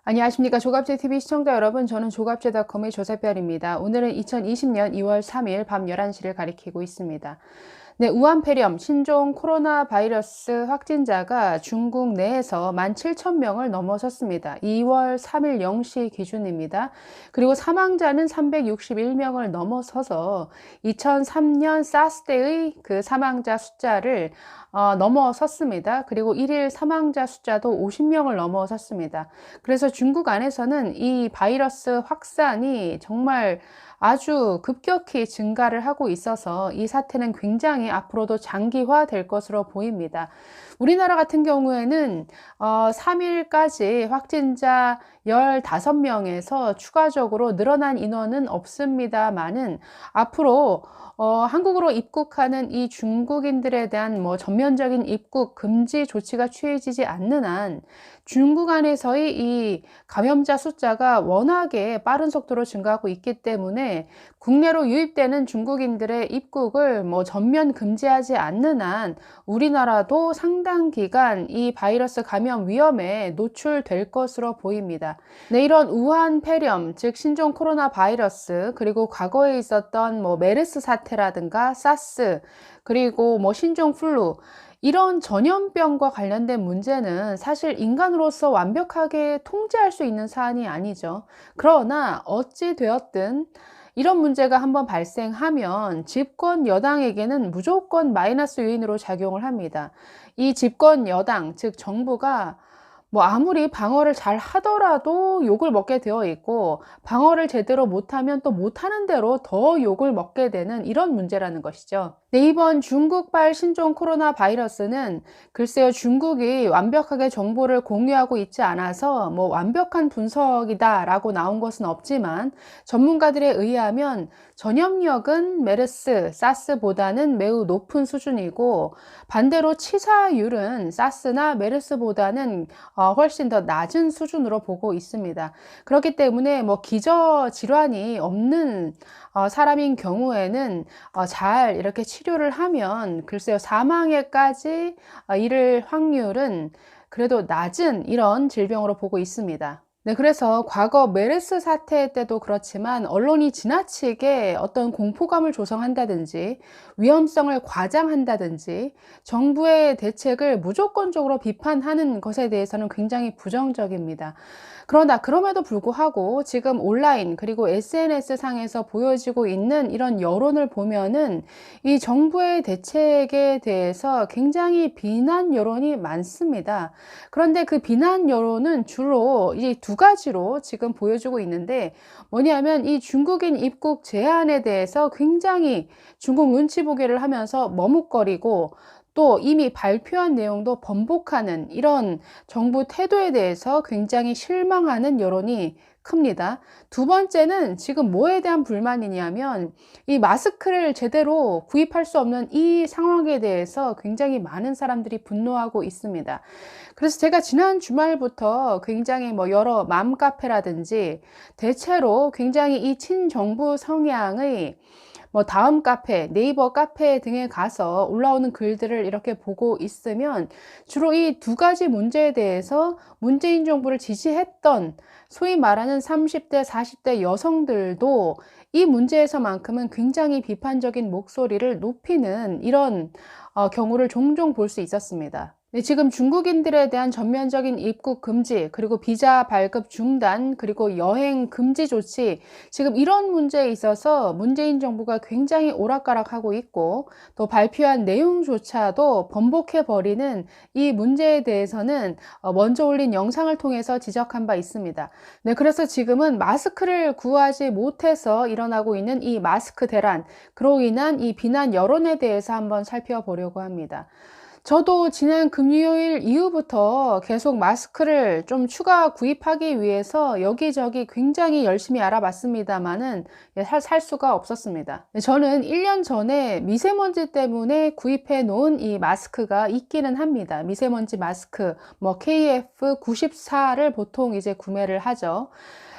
안녕하십니까. 조갑제TV 시청자 여러분, 저는 조갑제닷컴의 조세별입니다. 오늘은 2020년 2월 3일 밤 11시를 가리키고 있습니다. 네, 우한폐렴 신종 코로나 바이러스 확진자가 중국 내에서 17,000명을 넘어섰습니다. 2월 3일 0시 기준입니다. 그리고 사망자는 361명을 넘어서서 2003년 사스 때의 그 사망자 숫자를 넘어섰습니다. 그리고 1일 사망자 숫자도 50명을 넘어섰습니다. 그래서 중국 안에서는 이 바이러스 확산이 정말 아주 급격히 증가를 하고 있어서 이 사태는 굉장히 앞으로도 장기화될 것으로 보입니다. 우리나라 같은 경우에는 3일까지 확진자 15명에서 추가적으로 늘어난 인원은 없습니다만은 앞으로 한국으로 입국하는 이 중국인들에 대한 전면적인 입국 금지 조치가 취해지지 않는 한 중국 안에서의 이 감염자 숫자가 워낙에 빠른 속도로 증가하고 있기 때문에 국내로 유입되는 중국인들의 입국을 전면 금지하지 않는 한 우리나라도 상당 기간 이 바이러스 감염 위험에 노출될 것으로 보입니다. 네, 이런 우한폐렴, 즉 신종 코로나 바이러스, 그리고 과거에 있었던 메르스 사태라든가 사스, 그리고 신종 플루, 이런 전염병과 관련된 문제는 사실 인간으로서 완벽하게 통제할 수 있는 사안이 아니죠. 그러나 어찌 되었든 이런 문제가 한번 발생하면 집권 여당에게는 무조건 마이너스 요인으로 작용을 합니다. 이 집권 여당, 즉 정부가 아무리 방어를 잘 하더라도 욕을 먹게 되어 있고, 방어를 제대로 못하면 또 못하는 대로 더 욕을 먹게 되는 이런 문제라는 것이죠. 네, 이번 중국발 신종 코로나 바이러스는 글쎄요, 중국이 완벽하게 정보를 공유하고 있지 않아서 완벽한 분석이다 라고 나온 것은 없지만, 전문가들에 의하면 전염력은 메르스, 사스보다는 매우 높은 수준이고, 반대로 치사율은 사스나 메르스보다는 훨씬 더 낮은 수준으로 보고 있습니다. 그렇기 때문에 기저질환이 없는 사람인 경우에는 잘 이렇게 치료를 하면 글쎄요, 사망에까지 이를 확률은 그래도 낮은 이런 질병으로 보고 있습니다. 네, 그래서 과거 메르스 사태 때도 그렇지만 언론이 지나치게 어떤 공포감을 조성한다든지 위험성을 과장한다든지 정부의 대책을 무조건적으로 비판하는 것에 대해서는 굉장히 부정적입니다. 그러나 그럼에도 불구하고 지금 온라인 그리고 SNS 상에서 보여지고 있는 이런 여론을 보면은 이 정부의 대책에 대해서 굉장히 비난 여론이 많습니다. 그런데 그 비난 여론은 주로 이 두 가지로 지금 보여주고 있는데, 뭐냐면 이 중국인 입국 제한에 대해서 굉장히 중국 눈치 보기를 하면서 머뭇거리고, 또 이미 발표한 내용도 번복하는 이런 정부 태도에 대해서 굉장히 실망하는 여론이 큽니다. 두 번째는 지금 뭐에 대한 불만이냐면 이 마스크를 제대로 구입할 수 없는 이 상황에 대해서 굉장히 많은 사람들이 분노하고 있습니다. 그래서 제가 지난 주말부터 굉장히 여러 맘카페라든지 대체로 굉장히 이 친정부 성향의 다음 카페, 네이버 카페 등에 가서 올라오는 글들을 이렇게 보고 있으면 주로 이 두 가지 문제에 대해서 문재인 정부를 지지했던 소위 말하는 30대, 40대 여성들도 이 문제에서만큼은 굉장히 비판적인 목소리를 높이는 이런 경우를 종종 볼 수 있었습니다. 네, 지금 중국인들에 대한 전면적인 입국 금지, 그리고 비자 발급 중단, 그리고 여행 금지 조치, 지금 이런 문제에 있어서 문재인 정부가 굉장히 오락가락하고 있고, 또 발표한 내용조차도 번복해버리는 이 문제에 대해서는 먼저 올린 영상을 통해서 지적한 바 있습니다. 네, 그래서 지금은 마스크를 구하지 못해서 일어나고 있는 이 마스크 대란, 그로 인한 이 비난 여론에 대해서 한번 살펴보려고 합니다. 저도 지난 금요일 이후부터 계속 마스크를 좀 추가 구입하기 위해서 여기저기 굉장히 열심히 알아봤습니다만은 살 수가 없었습니다. 저는 1년 전에 미세먼지 때문에 구입해 놓은 이 마스크가 있기는 합니다. 미세먼지 마스크, KF94를 보통 이제 구매를 하죠.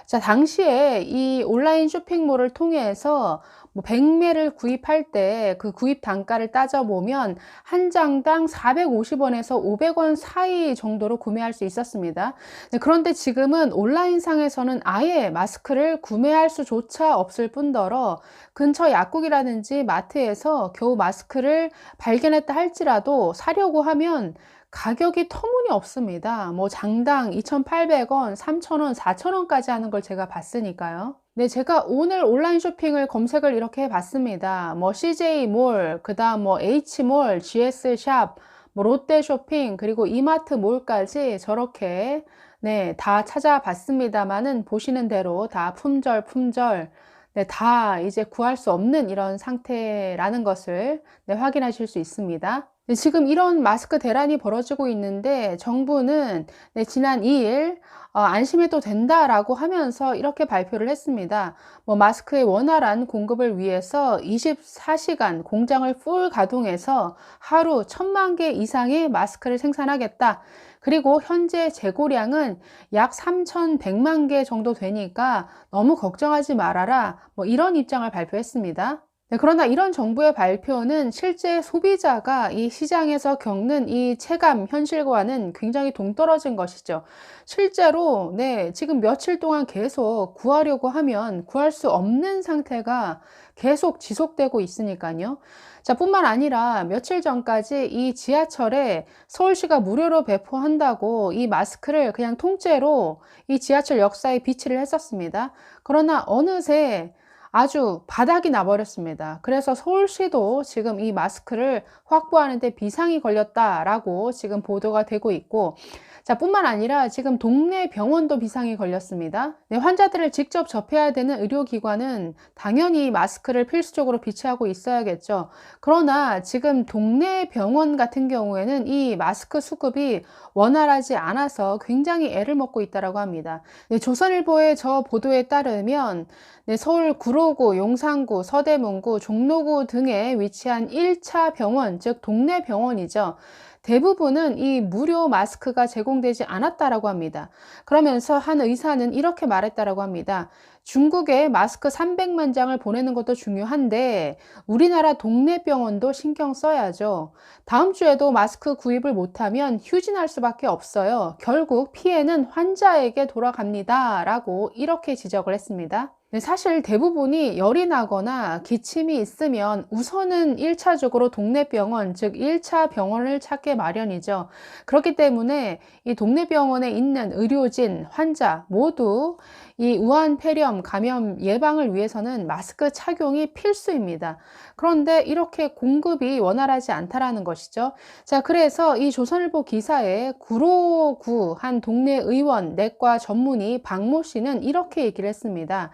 자, 당시에 이 온라인 쇼핑몰을 통해서 뭐 100매를 구입할 때 그 구입 단가를 따져보면 한 장당 450원에서 500원 사이 정도로 구매할 수 있었습니다. 네, 그런데 지금은 온라인상에서는 아예 마스크를 구매할 수조차 없을 뿐더러 근처 약국이라든지 마트에서 겨우 마스크를 발견했다 할지라도 사려고 하면 가격이 터무니없습니다. 뭐 장당 2,800원, 3,000원, 4,000원까지 하는 걸 제가 봤으니까요. 네, 제가 오늘 온라인 쇼핑을 검색을 이렇게 해봤습니다. 뭐 CJ몰, 그다음 뭐 H몰, GS샵, 뭐 롯데쇼핑, 그리고 이마트몰까지 저렇게 네, 다 찾아봤습니다만은 보시는 대로 다 품절, 네, 다 이제 구할 수 없는 이런 상태라는 것을 네, 확인하실 수 있습니다. 네, 지금 이런 마스크 대란이 벌어지고 있는데 정부는 네, 지난 2일 안심해도 된다라고 하면서 이렇게 발표를 했습니다. 뭐 마스크의 원활한 공급을 위해서 24시간 공장을 풀 가동해서 하루 1,000만 개 이상의 마스크를 생산하겠다. 그리고 현재 재고량은 약 3,100만 개 정도 되니까 너무 걱정하지 말아라. 뭐 이런 입장을 발표했습니다. 네, 그러나 이런 정부의 발표는 실제 소비자가 이 시장에서 겪는 이 체감 현실과는 굉장히 동떨어진 것이죠. 실제로 네, 지금 며칠 동안 계속 구하려고 하면 구할 수 없는 상태가 계속 지속되고 있으니까요. 자, 뿐만 아니라 며칠 전까지 이 지하철에 서울시가 무료로 배포한다고 이 마스크를 그냥 통째로 이 지하철 역사에 비치를 했었습니다. 그러나 어느새 아주 바닥이 나버렸습니다. 그래서 서울시도 지금 이 마스크를 확보하는 데 비상이 걸렸다라고 지금 보도가 되고 있고, 자, 뿐만 아니라 지금 동네 병원도 비상이 걸렸습니다. 네, 환자들을 직접 접해야 되는 의료기관은 당연히 마스크를 필수적으로 비치하고 있어야겠죠. 그러나 지금 동네 병원 같은 경우에는 이 마스크 수급이 원활하지 않아서 굉장히 애를 먹고 있다고 합니다. 네, 조선일보의 저 보도에 따르면 네, 서울 구로구, 용산구, 서대문구, 종로구 등에 위치한 1차 병원, 즉 동네 병원이죠. 대부분은 이 무료 마스크가 제공되지 않았다라고 합니다. 그러면서 한 의사는 이렇게 말했다라고 합니다. 중국에 마스크 300만 장을 보내는 것도 중요한데 우리나라 동네 병원도 신경 써야죠. 다음 주에도 마스크 구입을 못하면 휴진할 수밖에 없어요. 결국 피해는 환자에게 돌아갑니다. 라고 이렇게 지적을 했습니다. 네, 사실 대부분이 열이 나거나 기침이 있으면 우선은 1차적으로 동네 병원, 즉 1차 병원을 찾게 마련이죠. 그렇기 때문에 이 동네 병원에 있는 의료진, 환자 모두 이 우한 폐렴 감염 예방을 위해서는 마스크 착용이 필수입니다. 그런데 이렇게 공급이 원활하지 않다라는 것이죠. 자, 그래서 이 조선일보 기사에 구로구 한 동네 의원 내과 전문의 박모 씨는 이렇게 얘기를 했습니다.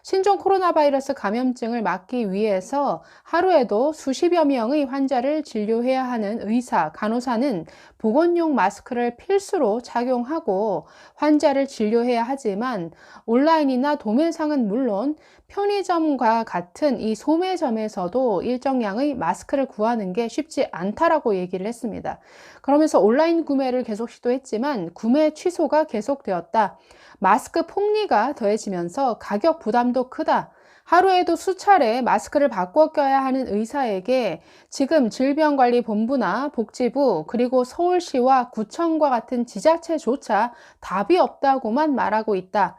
신종 코로나 바이러스 감염증을 막기 위해서 하루에도 수십여 명의 환자를 진료해야 하는 의사, 간호사는 보건용 마스크를 필수로 착용하고 환자를 진료해야 하지만 온라인이나 도매상은 물론 편의점과 같은 이 소매점에서도 일정량의 마스크를 구하는 게 쉽지 않다라고 얘기를 했습니다. 그러면서 온라인 구매를 계속 시도했지만 구매 취소가 계속되었다. 마스크 폭리가 더해지면서 가격 부담도 크다. 하루에도 수차례 마스크를 바꿔 껴야 하는 의사에게 지금 질병관리본부나 복지부 그리고 서울시와 구청과 같은 지자체조차 답이 없다고만 말하고 있다.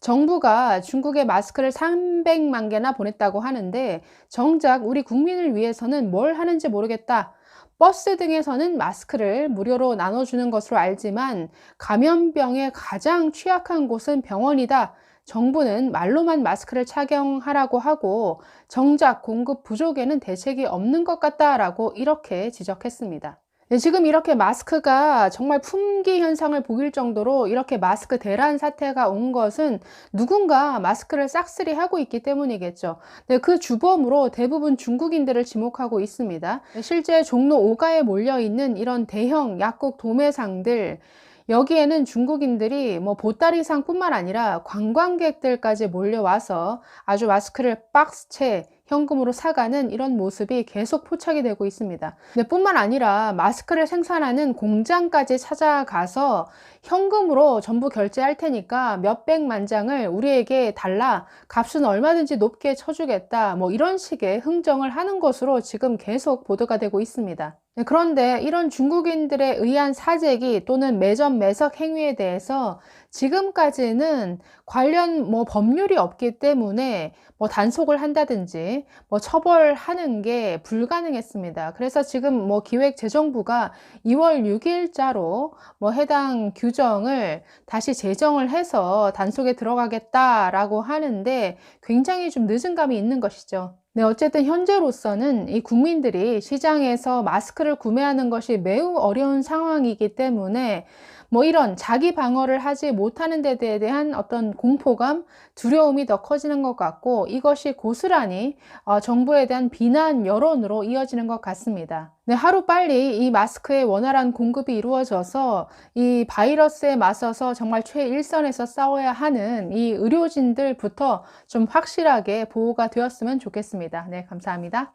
정부가 중국에 마스크를 300만 개나 보냈다고 하는데 정작 우리 국민을 위해서는 뭘 하는지 모르겠다. 버스 등에서는 마스크를 무료로 나눠주는 것으로 알지만 감염병에 가장 취약한 곳은 병원이다. 정부는 말로만 마스크를 착용하라고 하고 정작 공급 부족에는 대책이 없는 것 같다라고 이렇게 지적했습니다. 네, 지금 이렇게 마스크가 정말 품귀 현상을 보일 정도로 이렇게 마스크 대란 사태가 온 것은 누군가 마스크를 싹쓸이 하고 있기 때문이겠죠. 네, 그 주범으로 대부분 중국인들을 지목하고 있습니다. 네, 실제 종로 5가에 몰려있는 이런 대형 약국 도매상들, 여기에는 중국인들이 뭐 보따리상뿐만 아니라 관광객들까지 몰려와서 아주 마스크를 박스채 현금으로 사가는 이런 모습이 계속 포착이 되고 있습니다. 근데 뿐만 아니라 마스크를 생산하는 공장까지 찾아가서 현금으로 전부 결제할 테니까 몇백만 장을 우리에게 달라, 값은 얼마든지 높게 쳐주겠다, 뭐 이런 식의 흥정을 하는 것으로 지금 계속 보도가 되고 있습니다. 네, 그런데 이런 중국인들에 의한 사재기 또는 매점 매석 행위에 대해서 지금까지는 관련 뭐 법률이 없기 때문에 뭐 단속을 한다든지 뭐 처벌하는 게 불가능했습니다. 그래서 지금 뭐 기획재정부가 2월 6일자로 뭐 해당 규정을 다시 제정을 해서 단속에 들어가겠다라고 하는데 굉장히 좀 늦은 감이 있는 것이죠. 네, 어쨌든 현재로서는 이 국민들이 시장에서 마스크를 구매하는 것이 매우 어려운 상황이기 때문에 뭐 이런 자기 방어를 하지 못하는 데 대한 어떤 공포감, 두려움이 더 커지는 것 같고, 이것이 고스란히 정부에 대한 비난 여론으로 이어지는 것 같습니다. 네, 하루빨리 이 마스크의 원활한 공급이 이루어져서 이 바이러스에 맞서서 정말 최일선에서 싸워야 하는 이 의료진들부터 좀 확실하게 보호가 되었으면 좋겠습니다. 네, 감사합니다.